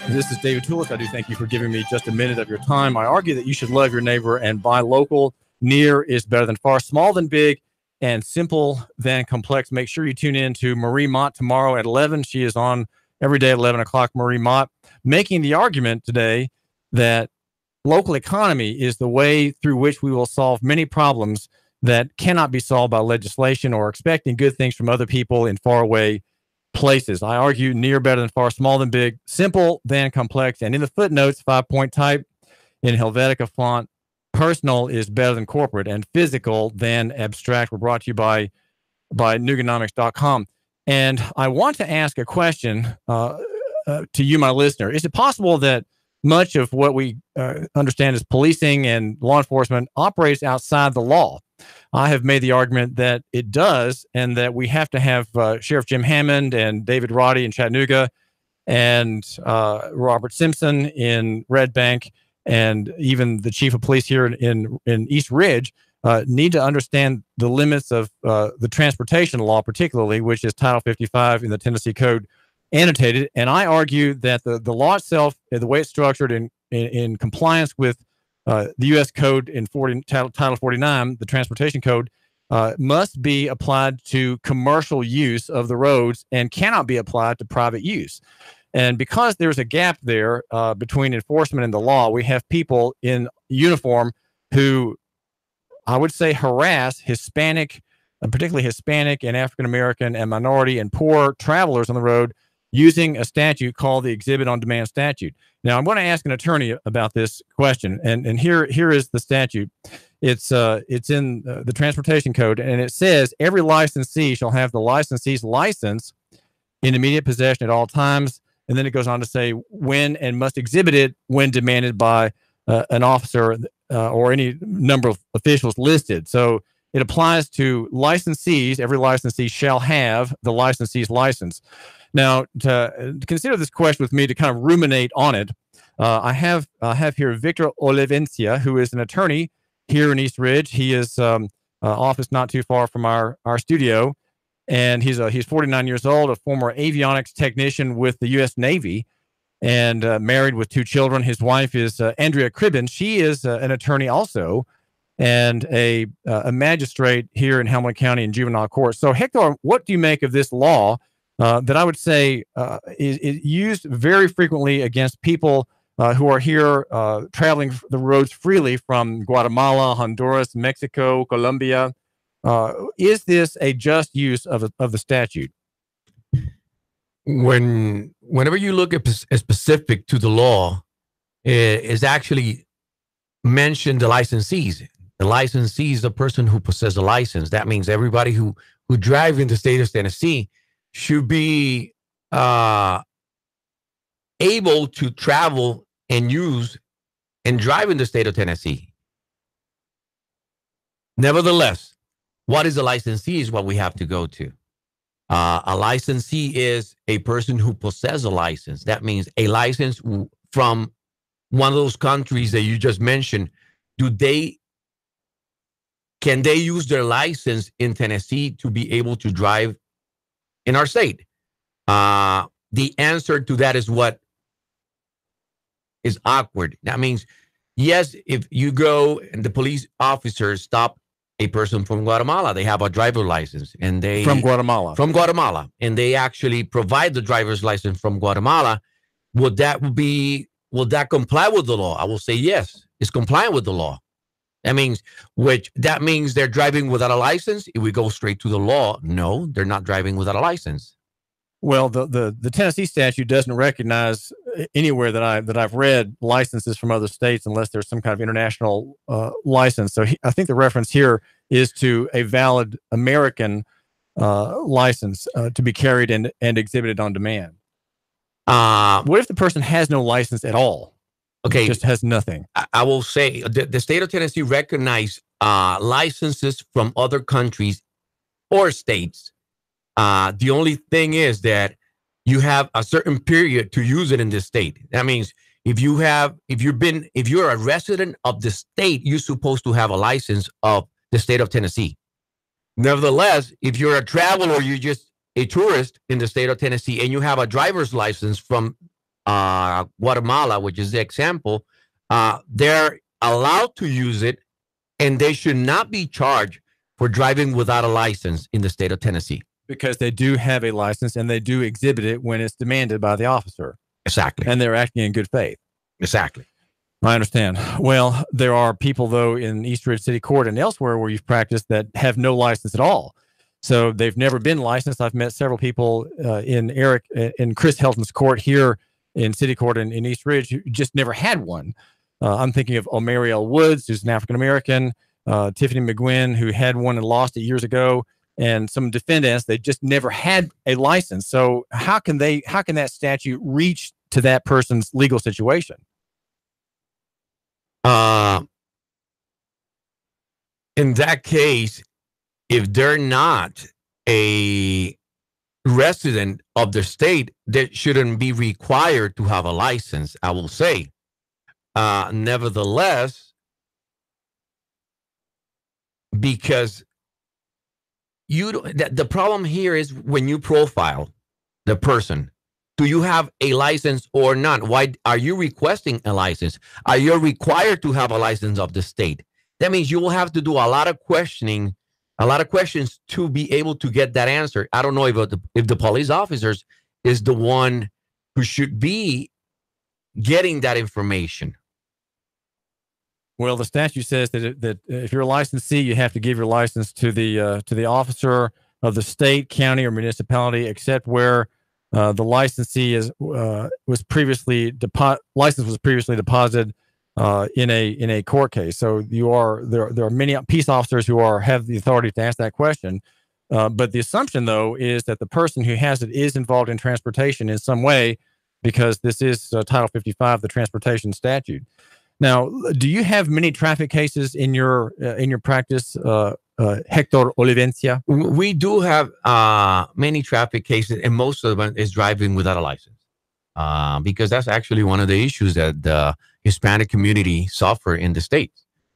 This is David Tulis. I do thank you for giving me just a minute of your time. I argue that you should love your neighbor and buy local. Near is better than far, small than big, and simple than complex. Make sure you tune in to Marie Mott tomorrow at 11. She is on every day at 11 o'clock, Marie Mott, making the argument today that local economy is the way through which we will solve many problems that cannot be solved by legislation or expecting good things from other people in faraway places. I argue near better than far, small than big, simple than complex. And in the footnotes, 5-point type in Helvetica font, personal is better than corporate and physical than abstract. We're brought to you by Nuganomics.com. And I want to ask a question to you, my listener. Is it possible that much of what we understand as policing and law enforcement operates outside the law? I have made the argument that it does, and that we have to have Sheriff Jim Hammond and David Roddy in Chattanooga and Robert Simpson in Red Bank and even the chief of police here in East Ridge need to understand the limits of the transportation law, particularly, which is Title 55 in the Tennessee Code annotated. And I argue that the law itself, the way it's structured in compliance with the U.S. Code in Title 49, the Transportation Code, must be applied to commercial use of the roads and cannot be applied to private use. And because there's a gap there between enforcement and the law, we have people in uniform who, I would say, harass Hispanic, particularly Hispanic and African-American and minority and poor travelers on the road using a statute called the Exhibit on Demand statute. Now, I'm going to ask an attorney about this question, and here is the statute. It's in the Transportation Code, and it says every licensee shall have the licensee's license in immediate possession at all times, and then it goes on to say when and must exhibit it when demanded by an officer or any number of officials listed. So it applies to licensees. Every licensee shall have the licensee's license. Now, to consider this question with me, to kind of ruminate on it, I have here Victor Olivencia, who is an attorney here in East Ridge. He is office not too far from our studio, and he's 49 years old, a former avionics technician with the U.S. Navy, and married with 2 children. His wife is Andrea Cribben. She is an attorney also, and a magistrate here in Hamilton County in juvenile court. So, Hector, what do you make of this law that I would say is used very frequently against people who are here traveling the roads freely from Guatemala, Honduras, Mexico, Colombia? Is this a just use of the statute? Whenever you look at specific to the law, is actually mentioned the licensees. The licensee is the person who possesses a license. That means everybody who drive in the state of Tennessee should be able to travel and use and drive in the state of Tennessee. Nevertheless, what is a licensee is what we have to go to. A licensee is a person who possesses a license. That means a license from one of those countries that you just mentioned. Can they use their license in Tennessee to be able to drive in our state? The answer to that is what is awkward. That means, yes, if you go and the police officers stop a person from Guatemala, they have a driver license, and they from Guatemala, and they actually provide the driver's license from Guatemala. Would that comply with the law? I will say yes, it's compliant with the law. That means they're driving without a license. If we go straight to the law, no, they're not driving without a license. Well, the Tennessee statute doesn't recognize anywhere that I've read licenses from other states unless there's some kind of international license. So I think the reference here is to a valid American license to be carried and exhibited on demand. What if the person has no license at all? Okay, just has nothing. I will say the state of Tennessee recognizes licenses from other countries or states. The only thing is that you have a certain period to use it in this state. That means if you're a resident of the state, you're supposed to have a license of the state of Tennessee. Nevertheless, if you're a traveler or you're just a tourist in the state of Tennessee and you have a driver's license from Guatemala, which is the example, they're allowed to use it, and they should not be charged for driving without a license in the state of Tennessee. Because they do have a license and they do exhibit it when it's demanded by the officer. Exactly. And they're acting in good faith. Exactly. I understand. Well, there are people, though, in East Ridge City Court and elsewhere where you've practiced that have no license at all. So they've never been licensed. I've met several people in Chris Helton's court here in City Court in East Ridge who just never had one. I'm thinking of Omariel Woods, who's an African-American, Tiffany McGuinn, who had one and lost it years ago, and some defendants, they just never had a license. So how can that statute reach to that person's legal situation? In that case, if they're not a resident of the state, they shouldn't be required to have a license, I will say. Nevertheless, because the problem here is when you profile the person, do you have a license or not? Why are you requesting a license? Are you required to have a license of the state? That means you will have to do a lot of questioning, a lot of questions to be able to get that answer. I don't know if the police officers is the one who should be getting that information. Well, the statute says that if you're a licensee, you have to give your license to the officer of the state, county, or municipality, except where the licensee was previously deposited in a court case. So there are many peace officers who have the authority to ask that question. But the assumption, though, is that the person who has it is involved in transportation in some way, because this is Title 55, the transportation statute. Now, do you have many traffic cases in your practice, Hector Olivencia? We do have many traffic cases, and most of them is driving without a license, because that's actually one of the issues that the Hispanic community suffer in the state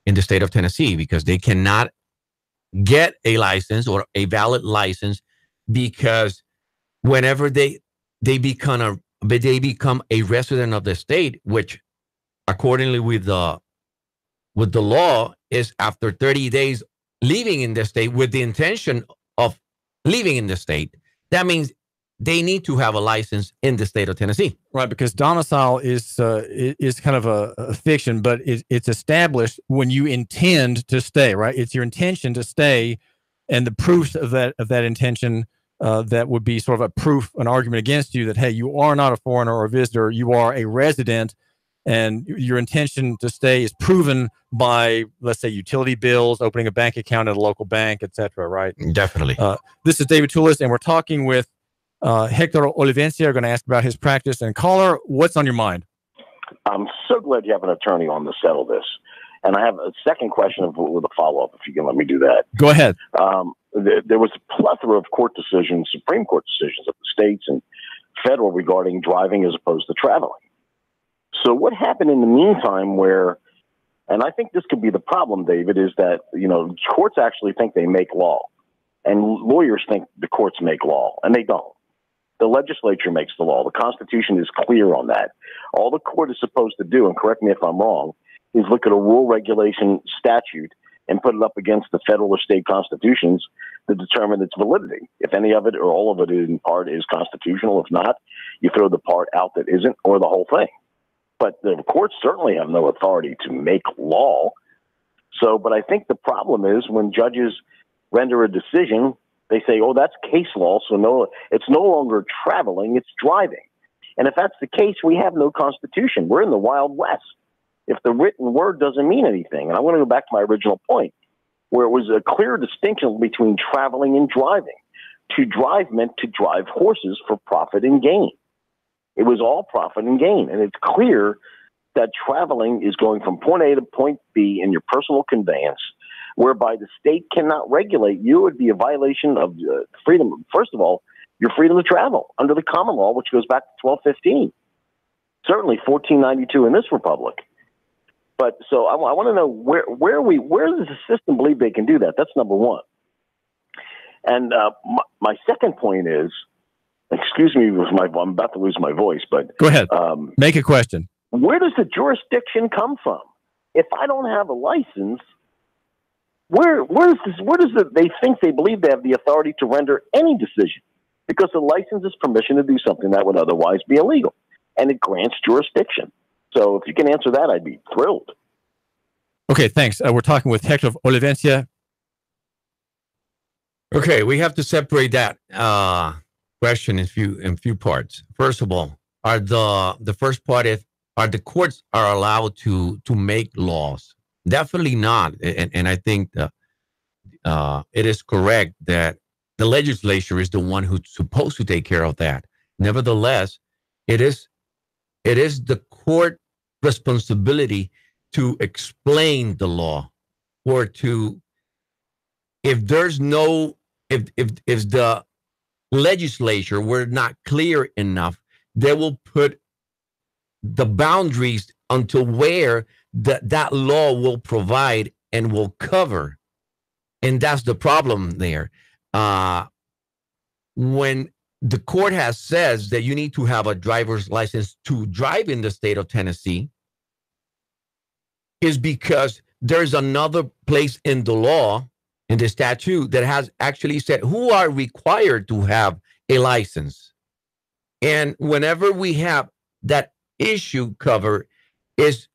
of Tennessee, because they cannot get a license or a valid license, because whenever they become a resident of the state, which accordingly with the law is after 30 days living in the state with the intention of living in the state, that means they need to have a license in the state of Tennessee. Right, because domicile is kind of a fiction, but it's established when you intend to stay, right? It's your intention to stay, and the proofs of that intention that would be sort of an argument against you that, hey, you are not a foreigner or a visitor, you are a resident, and your intention to stay is proven by, let's say, utility bills, opening a bank account at a local bank, etc. Right? Definitely. This is David Toulis, and we're talking with Hector Olivencia. We're going to ask about his practice. And caller, what's on your mind? I'm so glad you have an attorney on to settle this. And I have a second question with a follow-up, if you can let me do that. Go ahead. There was a plethora of court decisions, Supreme Court decisions of the states and federal regarding driving as opposed to traveling. So what happened in the meantime where, and I think this could be the problem, David, is that, courts actually think they make law, and lawyers think the courts make law, and they don't. The legislature makes the law. The Constitution is clear on that. All the court is supposed to do, and correct me if I'm wrong, is look at a rule regulation statute and put it up against the federal or state constitutions to determine its validity. If any of it or all of it in part is constitutional, if not, you throw the part out that isn't, or the whole thing. But the courts certainly have no authority to make law. But I think the problem is when judges render a decision, they say, oh, that's case law, so no, it's no longer traveling, it's driving. And if that's the case, we have no Constitution. We're in the Wild West. If the written word doesn't mean anything, and I want to go back to my original point, where it was a clear distinction between traveling and driving. To drive meant to drive horses for profit and gain. It was all profit and gain. And it's clear that traveling is going from point A to point B in your personal conveyance, whereby the state cannot regulate you. It would be a violation of freedom. First of all, your freedom to travel under the common law, which goes back to 1215. Certainly 1492 in this republic. But so I want to know where does the system believe they can do that? That's number one. And my second point is, excuse me, I'm about to lose my voice, but go ahead. Make a question. Where does the jurisdiction come from? If I don't have a license, where does they believe they have the authority to render any decision? Because the license is permission to do something that would otherwise be illegal, and it grants jurisdiction. So if you can answer that, I'd be thrilled. Okay, thanks. We're talking with Hector Olivencia. Okay, we have to separate that question in few parts. First of all, are the first part is, are the courts are allowed to make laws? Definitely not. And I think it is correct that the legislature is the one who's supposed to take care of that. Nevertheless, it is the court responsibility to explain the law, or to, if there's no, if the legislature were not clear enough, they will put the boundaries until where that law will provide and will cover. And that's the problem there. When the court has says that you need to have a driver's license to drive in the state of Tennessee, is because there's another place in the law, in the statute, that has actually said who are required to have a license. And whenever we have that issue covered, is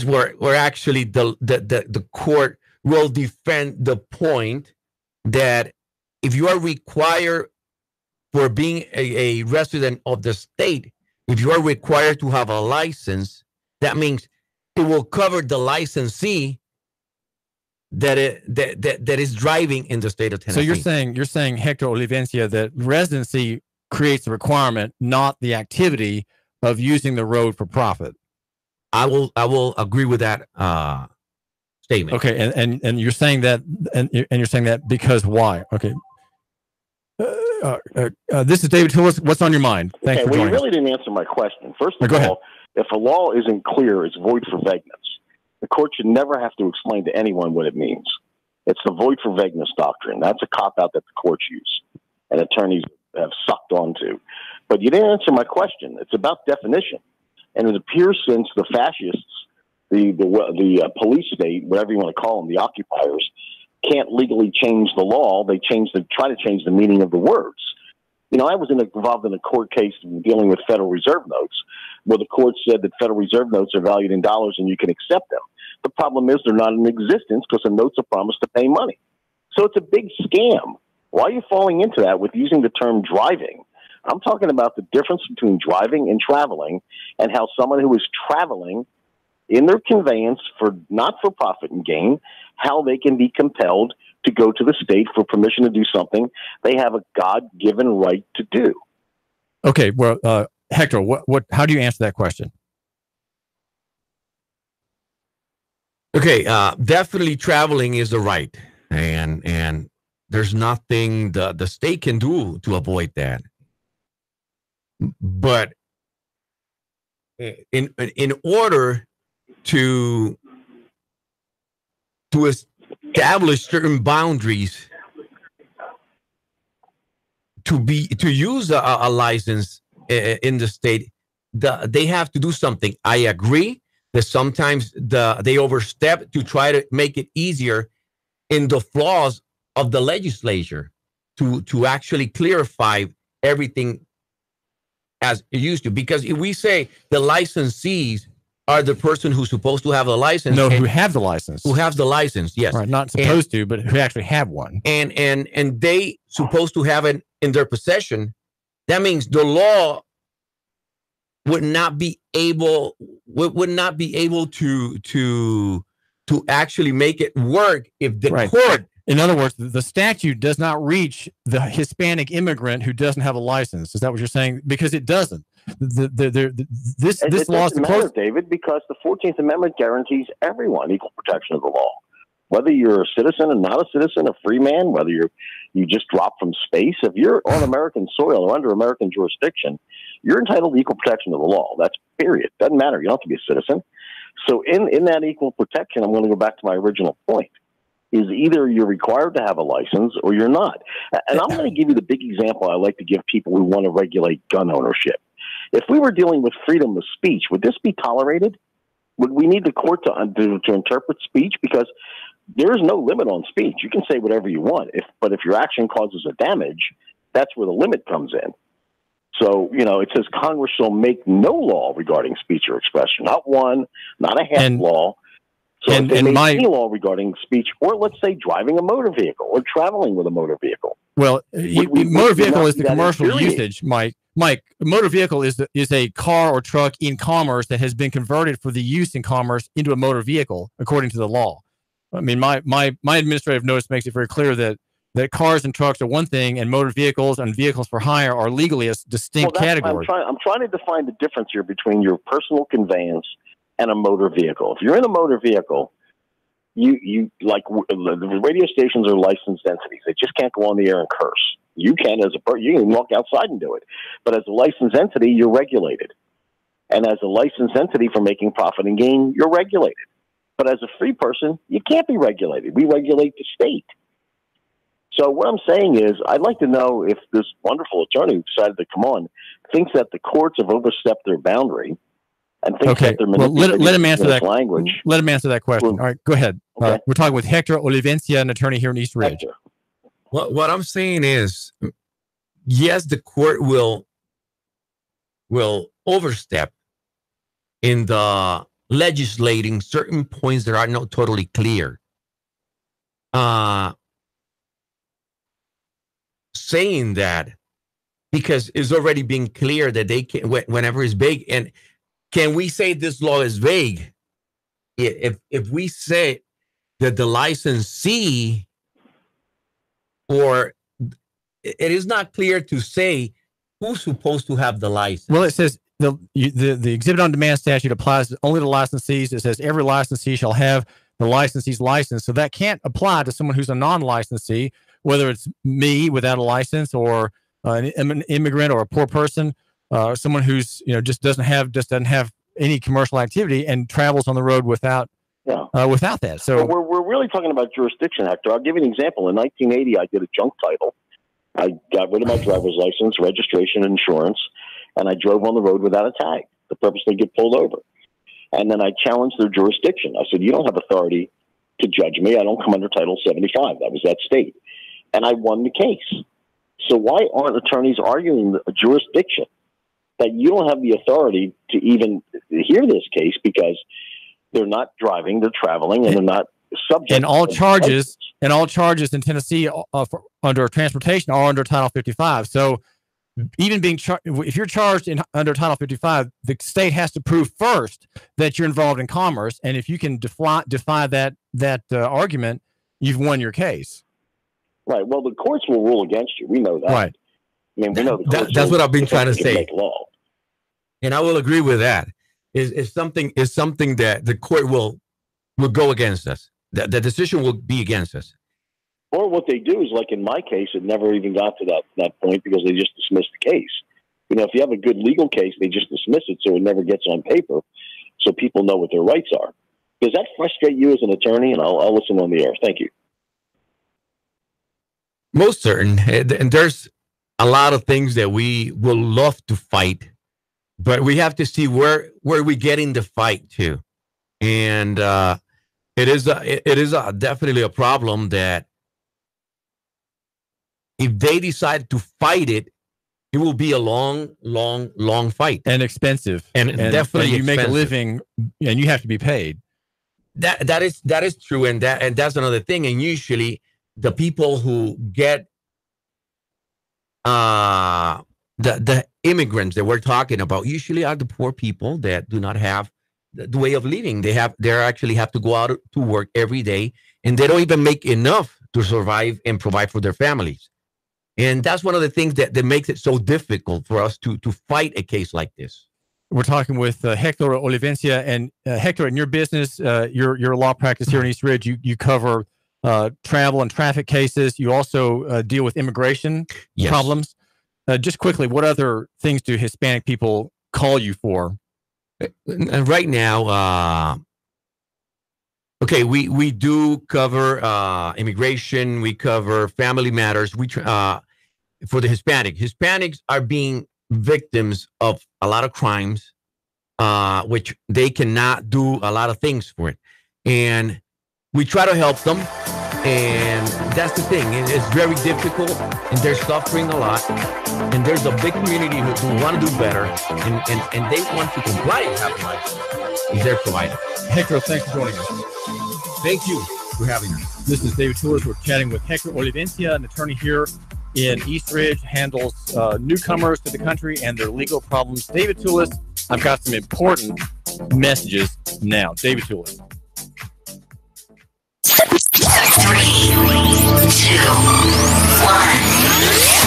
where actually the court will defend the point that if you are required for being a resident of the state, if you are required to have a license, that means it will cover the licensee that is driving in the state of Tennessee. So you're saying Hector Olivencia, that residency creates the requirement, not the activity of using the road for profit. I will agree with that statement. Okay, and you're saying that, and you're saying that because why? Okay. This is David Hillis. What's on your mind? Thanks for joining you really didn't answer my question. First of go all, ahead. If a law isn't clear, it's void for vagueness. The court should never have to explain to anyone what it means. It's the void for vagueness doctrine. That's a cop-out that the courts use and attorneys have sucked onto. But you didn't answer my question. It's about definition. And it appears since the fascists, the police state, whatever you want to call them, the occupiers, can't legally change the law. They try to change the meaning of the words. You know, I was involved in a court case dealing with Federal Reserve notes, where the court said that Federal Reserve notes are valued in dollars and you can accept them. The problem is they're not in existence because the notes are promised to pay money. So it's a big scam. Why are you falling into that with using the term driving? I'm talking about the difference between driving and traveling, and how someone who is traveling in their conveyance for not for profit and gain, how they can be compelled to go to the state for permission to do something they have a God-given right to do. Okay, well, Hector, how do you answer that question? Okay, definitely traveling is a right, and there's nothing the state can do to avoid that. But in order to establish certain boundaries to use a license in the state, they have to do something. I agree that sometimes they overstep to try to make it easier in the flaws of the legislature to actually clarify everything as it used to. Because if we say the licensees are the person who's supposed to have the license. No, who have the license. Who have the license, yes. Right, not supposed to, but who actually have one. And they supposed to have it in their possession. That means the law would not be able to actually make it work if the court. In other words, the statute does not reach the Hispanic immigrant who doesn't have a license. Is that what you're saying? Because it doesn't. This law is supposed, David, because the 14th Amendment guarantees everyone equal protection of the law. Whether you're a citizen and not a citizen, a free man, whether you just dropped from space, if you're on American soil or under American jurisdiction, you're entitled to equal protection of the law. That's period. Doesn't matter. You don't have to be a citizen. So in that equal protection, I'm going to go back to my original point. is either you're required to have a license or you're not. And I'm going to give you the big example I like to give people who want to regulate gun ownership. If we were dealing with freedom of speech, would this be tolerated? Would we need the court to interpret speech? Because there is no limit on speech. You can say whatever you want, but if your action causes a damage, that's where the limit comes in. So, it says Congress shall make no law regarding speech or expression, not one, not a half law. So if they make any law regarding speech, or let's say driving a motor vehicle or traveling with a motor vehicle. Well, motor vehicle is the commercial usage, Mike. Mike, motor vehicle is a car or truck in commerce that has been converted for the use in commerce into a motor vehicle, according to the law. I mean, my administrative notice makes it very clear that cars and trucks are one thing, and motor vehicles and vehicles for hire are legally a distinct category. I'm trying to define the difference here between your personal conveyance and a motor vehicle. If you're in a motor vehicle, you like the radio stations are licensed entities. They just can't go on the air and curse. You can you can walk outside and do it, but as a licensed entity, you're regulated. And as a licensed entity for making profit and gain, you're regulated. But as a free person, you can't be regulated. We regulate the state. So what I'm saying is, I'd like to know if this wonderful attorney who decided to come on thinks that the courts have overstepped their boundary and thinks that they're manipulating let him answer that language. Let him answer that question. All right, go ahead. Okay. We're talking with Hector Olivencia, an attorney here in East Ridge. Hector. What I'm saying is, yes, the court will overstep in the legislating certain points that are not totally clear. Saying that because it's already been clear that they can, whenever it's vague. And can we say this law is vague? If we say that the licensee, or it is not clear to say who's supposed to have the license. Well, it says the exhibit on demand statute applies only to licensees. It says every licensee shall have the licensee's license. So that can't apply to someone who's a non-licensee, whether it's me without a license or an immigrant or a poor person, someone who's just doesn't have any commercial activity and travels on the road without that. So we're really talking about jurisdiction, Hector. I'll give you an example. In 1980, I did a junk title. I got rid of my driver's license, registration, insurance, and I drove on the road without a tag. The purpose they get pulled over. And then I challenged their jurisdiction. I said, you don't have authority to judge me. I don't come under Title 75. That was that state. And I won the case. So why aren't attorneys arguing a jurisdiction that you don't have the authority to even hear this case because they're not driving, they're traveling, and they're not subject. And all charges in Tennessee under transportation are under Title 55. So even being if you're charged under Title 55, the state has to prove first that you're involved in commerce, and if you can defy that argument, you've won your case. Right. Well, the courts will rule against you. We know that. Right. I mean, we know that's what I've been trying to say. Law. And I will agree with that. Is something that the court will go against us. The decision will be against us. Or what they do is, like in my case, it never even got to that point because they just dismissed the case. If you have a good legal case, they just dismiss it so it never gets on paper, so people know what their rights are. Does that frustrate you as an attorney? And I'll listen on the air. Thank you. Most certain. And there's a lot of things that we will love to fight, but we have to see where we get in the fight to. And it is definitely a problem that if they decide to fight it, it will be a long, long, long fight. And expensive. And definitely you expensive. Make a living and you have to be paid. That is true. And that's another thing. And usually the people who get the immigrants that we're talking about usually are the poor people that do not have the way of living. They actually have to go out to work every day, and they don't even make enough to survive and provide for their families. And that's one of the things that makes it so difficult for us to fight a case like this. We're talking with Hector Olivencia. And Hector, in your business, your law practice here in East Ridge, you cover travel and traffic cases. You also deal with immigration problems. Just quickly, what other things do Hispanic people call you for? Right now, Okay, we do cover immigration. We cover family matters. We for the Hispanics are being victims of a lot of crimes, which they cannot do a lot of things for it, and we try to help them. And that's the thing. It's very difficult, and they're suffering a lot. And there's a big community who want to do better, and they want to comply and have a life. Is their provider. Hector, thanks for joining us. Thank you for having us. This is David Toulis. We're chatting with Hector Olivencia, an attorney here in Eastridge, handles newcomers to the country and their legal problems. David Toulis, I've got some important messages now. David Toulis. 3, 2, 1.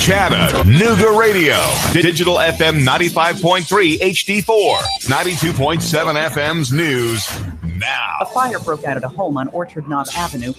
Chattanooga Radio. Digital FM 95.3 HD4. 92.7 FM's news now. A fire broke out at a home on Orchard Knob Avenue.